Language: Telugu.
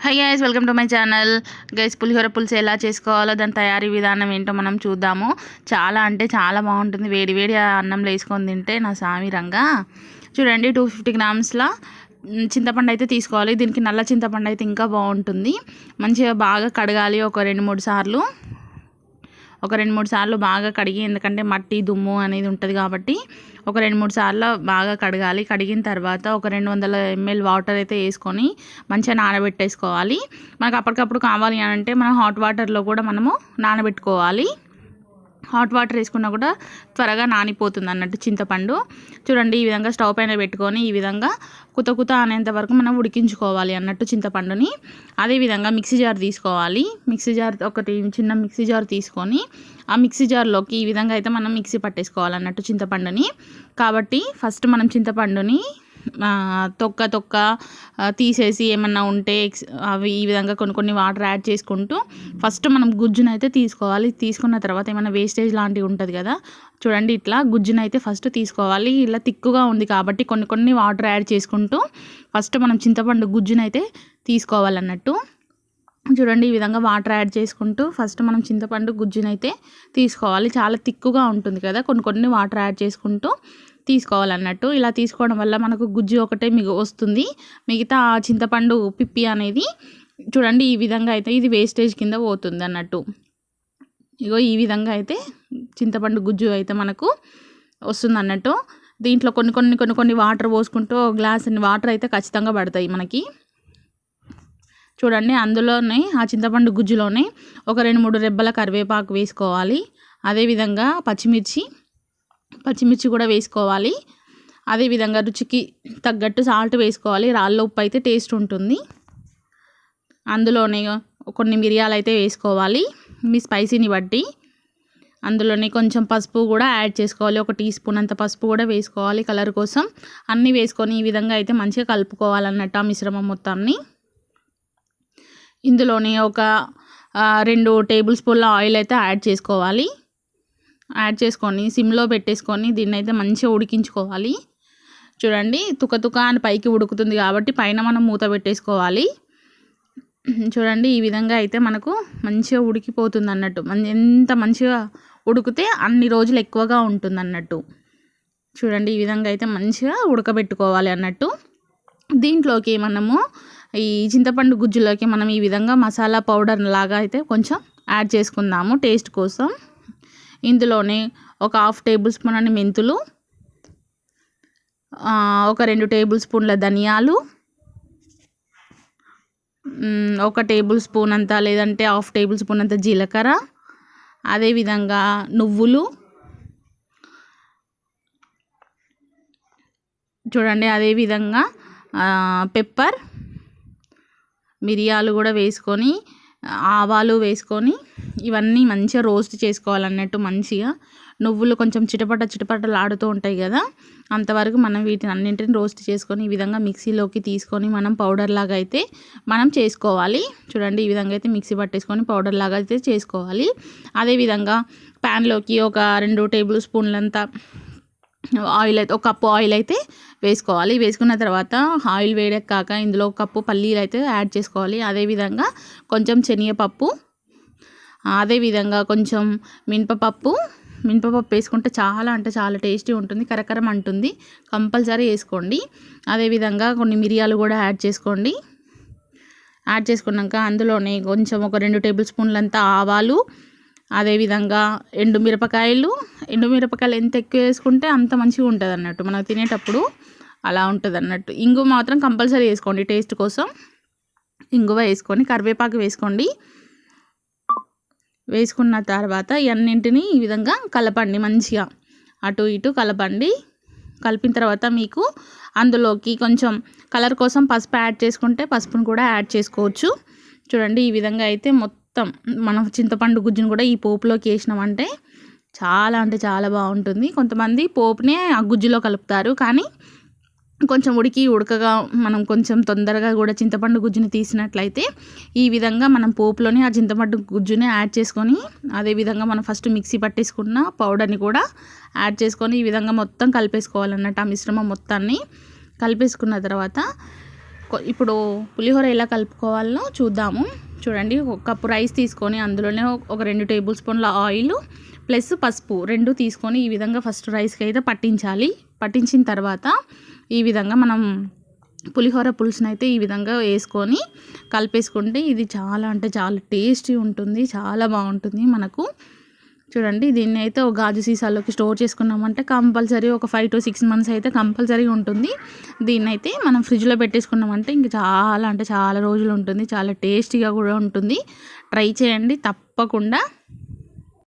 High guys, welcome to my channel. Guys, పులిహోర పులుసు ఎలా చేసుకోవాలో దాని తయారీ విధానం ఏంటో మనం చూద్దాము. చాలా అంటే చాలా బాగుంటుంది. వేడి వేడి అన్నంలో వేసుకొని తింటే నా సామి రంగా. చూడండి, 250 గ్రామ్స్ల చింతపండు అయితే తీసుకోవాలి. దీనికి నల్ల చింతపండు అయితే ఇంకా బాగుంటుంది. మంచిగా బాగా కడగాలి ఒక 2-3 సార్లు బాగా కడిగి, ఎందుకంటే మట్టి దుమ్ము అనేది ఉంటుంది కాబట్టి ఒక 2-3 సార్లు బాగా కడగాలి. కడిగిన తర్వాత ఒక 200 ml వాటర్ అయితే వేసుకొని మంచిగా నానబెట్టేసుకోవాలి. మనకు అప్పటికప్పుడు కావాలి అని అంటే మనం హాట్ వాటర్లో కూడా మనము నానబెట్టుకోవాలి. హాట్ వాటర్ వేసుకున్నా కూడా త్వరగా నానిపోతుంది అన్నట్టు చింతపండు. చూడండి, ఈ విధంగా స్టవ్ పైన పెట్టుకొని ఈ విధంగా కుత అనేంత వరకు మనం ఉడికించుకోవాలి అన్నట్టు చింతపండుని. అదేవిధంగా మిక్సీ జార్ తీసుకోవాలి. ఒకటి చిన్న మిక్సీ జార్ తీసుకొని ఆ మిక్సీ జార్లోకి ఈ విధంగా అయితే మనం మిక్సీ పట్టేసుకోవాలి అన్నట్టు చింతపండుని. కాబట్టి ఫస్ట్ మనం చింతపండుని తొక్క తీసేసి ఏమన్నా ఉంటే అవి ఈ విధంగా కొన్ని వాటర్ యాడ్ చేసుకుంటూ ఫస్ట్ మనం గుజ్జునైతే తీసుకోవాలి. తీసుకున్న తర్వాత ఏమైనా వేస్టేజ్ లాంటివి ఉంటుంది కదా, చూడండి ఇట్లా గుజ్జునైతే ఫస్ట్ తీసుకోవాలి. ఇలా తిక్కుగా ఉంది కాబట్టి కొన్ని వాటర్ యాడ్ చేసుకుంటూ ఫస్ట్ మనం చింతపండు గుజ్జునైతే తీసుకోవాలన్నట్టు. చూడండి, ఈ విధంగా వాటర్ యాడ్ చేసుకుంటూ ఫస్ట్ మనం చింతపండు గుజ్జునైతే తీసుకోవాలి. చాలా తిక్కుగా ఉంటుంది కదా, కొన్ని వాటర్ యాడ్ చేసుకుంటూ తీసుకోవాలన్నట్టు. ఇలా తీసుకోవడం వల్ల మనకు గుజ్జు ఒకటే వస్తుంది. మిగతా చింతపండు పిప్పి అనేది చూడండి ఈ విధంగా అయితే ఇది వేస్టేజ్ కింద పోతుంది అన్నట్టు. ఇగో ఈ విధంగా అయితే చింతపండు గుజ్జు అయితే మనకు వస్తుంది అన్నట్టు. దీంట్లో కొన్ని వాటర్ పోసుకుంటూ గ్లాస్ వాటర్ అయితే ఖచ్చితంగా పడతాయి మనకి. చూడండి, అందులోనే ఆ చింతపండు గుజ్జులోనే ఒక 2-3 రెబ్బల కరివేపాకు వేసుకోవాలి. అదేవిధంగా పచ్చిమిర్చి కూడా వేసుకోవాలి. అదేవిధంగా రుచికి తగ్గట్టు సాల్ట్ వేసుకోవాలి. రాళ్ళ ఉప్పు అయితే టేస్ట్ ఉంటుంది. అందులోనే కొన్ని మిరియాలు అయితే వేసుకోవాలి మీ స్పైసీని బట్టి. అందులోనే కొంచెం పసుపు కూడా యాడ్ చేసుకోవాలి. 1 టీ స్పూన్ అంత పసుపు కూడా వేసుకోవాలి కలర్ కోసం. అన్నీ వేసుకొని ఈ విధంగా అయితే మంచిగా కలుపుకోవాలన్నట్టు ఆ మిశ్రమం మొత్తాన్ని. ఇందులోనే ఒక 2 టేబుల్ స్పూన్ల ఆయిల్ అయితే యాడ్ చేసుకోవాలి. యాడ్ చేసుకొని సిమ్లో పెట్టేసుకొని దీన్ని అయితే మంచిగా ఉడికించుకోవాలి. చూడండి, తుక అని పైకి ఉడుకుతుంది కాబట్టి పైన మనం మూత పెట్టేసుకోవాలి. చూడండి, ఈ విధంగా అయితే మనకు మంచిగా ఉడికిపోతుంది అన్నట్టు. ఎంత మంచిగా ఉడికితే అన్ని రోజులు ఎక్కువగా ఉంటుంది అన్నట్టు. చూడండి, ఈ విధంగా అయితే మంచిగా ఉడకబెట్టుకోవాలి అన్నట్టు. దీంట్లోకి మనము ఈ చింతపండు గుజ్జులోకి మనం ఈ విధంగా మసాలా పౌడర్ లాగా అయితే కొంచెం యాడ్ చేసుకుందాము టేస్ట్ కోసం. ఇందులోనే ఒక 1/2 టేబుల్ స్పూన్ అని మెంతులు, ఒక 2 టేబుల్ స్పూన్ల ధనియాలు, 1 టేబుల్ స్పూన్ అంతా లేదంటే 1/2 టేబుల్ స్పూన్ అంత జీలకర్ర, అదేవిధంగా నువ్వులు. చూడండి, అదేవిధంగా పెప్పర్, మిరియాలు కూడా వేసుకొని, ఆవాలు వేసుకొని ఇవన్నీ మంచిగా రోస్ట్ చేసుకోవాలన్నట్టు. మంచిగా నువ్వులు కొంచెం చిటపటలాడుతూ ఉంటాయి కదా, అంతవరకు మనం వీటిని అన్నింటిని రోస్ట్ చేసుకొని ఈ విధంగా మిక్సీలోకి తీసుకొని మనం పౌడర్ లాగా అయితే మనం చేసుకోవాలి. చూడండి, ఈ విధంగా అయితే మిక్సీ పట్టేసుకొని పౌడర్ లాగా అయితే చేసుకోవాలి. అదేవిధంగా ప్యాన్లోకి ఒక 2 టేబుల్ స్పూన్లంత ఆయిల్ అయితే 1 కప్పు ఆయిల్ అయితే వేసుకోవాలి. వేసుకున్న తర్వాత ఆయిల్ వేడెక్కాక ఇందులో 1 కప్పు పల్లీలు అయితే యాడ్ చేసుకోవాలి. అదేవిధంగా కొంచెం శనగపప్పు, అదేవిధంగా కొంచెం మినపప్పు వేసుకుంటే చాలా అంటే చాలా టేస్టీ ఉంటుంది, కరకరం అంటుంది. కంపల్సరీ వేసుకోండి. అదేవిధంగా కొన్ని మిరియాలు కూడా యాడ్ చేసుకోండి. యాడ్ చేసుకున్నాక అందులోనే కొంచెం ఒక 2 టేబుల్ స్పూన్లంతా ఆవాలు, అదేవిధంగా ఎండుమిరపకాయలు ఎంత ఎక్కువ వేసుకుంటే అంత మంచిగా ఉంటుంది అన్నట్టు మనకు తినేటప్పుడు, అలా ఉంటుంది అన్నట్టు. ఇంగువ మాత్రం కంపల్సరీ వేసుకోండి టేస్ట్ కోసం. ఇంగువ వేసుకొని కరివేపాకు వేసుకోండి. వేసుకున్న తర్వాత ఇవన్నింటినీ ఈ విధంగా కలపండి. మంచిగా అటు ఇటు కలపండి. కలిపిన తర్వాత మీకు అందులోకి కొంచెం కలర్ కోసం పసుపు యాడ్ చేసుకుంటే పసుపును కూడా యాడ్ చేసుకోవచ్చు. చూడండి, ఈ విధంగా అయితే మొత్తం మనం చింతపండు గుజ్జును కూడా ఈ పోపులోకి వేసినామంటే చాలా అంటే చాలా బాగుంటుంది. కొంతమంది పోపునే ఆ గుజ్జులో కలుపుతారు, కానీ కొంచెం ఉడకగా మనం కొంచెం తొందరగా కూడా చింతపండు గుజ్జుని తీసినట్లయితే ఈ విధంగా మనం పోపులోని ఆ చింతపండు గుజ్జుని యాడ్ చేసుకొని, అదేవిధంగా మనం ఫస్ట్ మిక్సీ పట్టేసుకున్న పౌడర్ని కూడా యాడ్ చేసుకొని ఈ విధంగా మొత్తం కలిపేసుకోవాలన్నట్టు. ఆ మిశ్రమం మొత్తాన్ని కలిపేసుకున్న తర్వాత ఇప్పుడు పులిహోర ఎలా కలుపుకోవాలో చూద్దాము. చూడండి, ఒక కప్పు రైస్ తీసుకొని అందులోనే ఒక 2 టేబుల్ స్పూన్ల ఆయిల్ ప్లస్ పసుపు 2 తీసుకొని ఈ విధంగా ఫస్ట్ రైస్కి అయితే పట్టించాలి. పట్టించిన తర్వాత ఈ విధంగా మనం పులిహోర పులుసుని అయితే ఈ విధంగా వేసుకొని కలిపేసుకుంటే ఇది చాలా అంటే చాలా టేస్టీ ఉంటుంది, చాలా బాగుంటుంది మనకు. చూడండి, దీన్ని అయితే ఒక గాజు సీసాలోకి స్టోర్ చేసుకున్నామంటే కంపల్సరీ ఒక 5 to 6 months అయితే కంపల్సరీ ఉంటుంది. దీన్ని అయితే మనం ఫ్రిడ్జ్లో పెట్టేసుకున్నామంటే ఇంక చాలా అంటే చాలా రోజులు ఉంటుంది, చాలా టేస్టీగా కూడా ఉంటుంది. ట్రై చేయండి తప్పకుండా.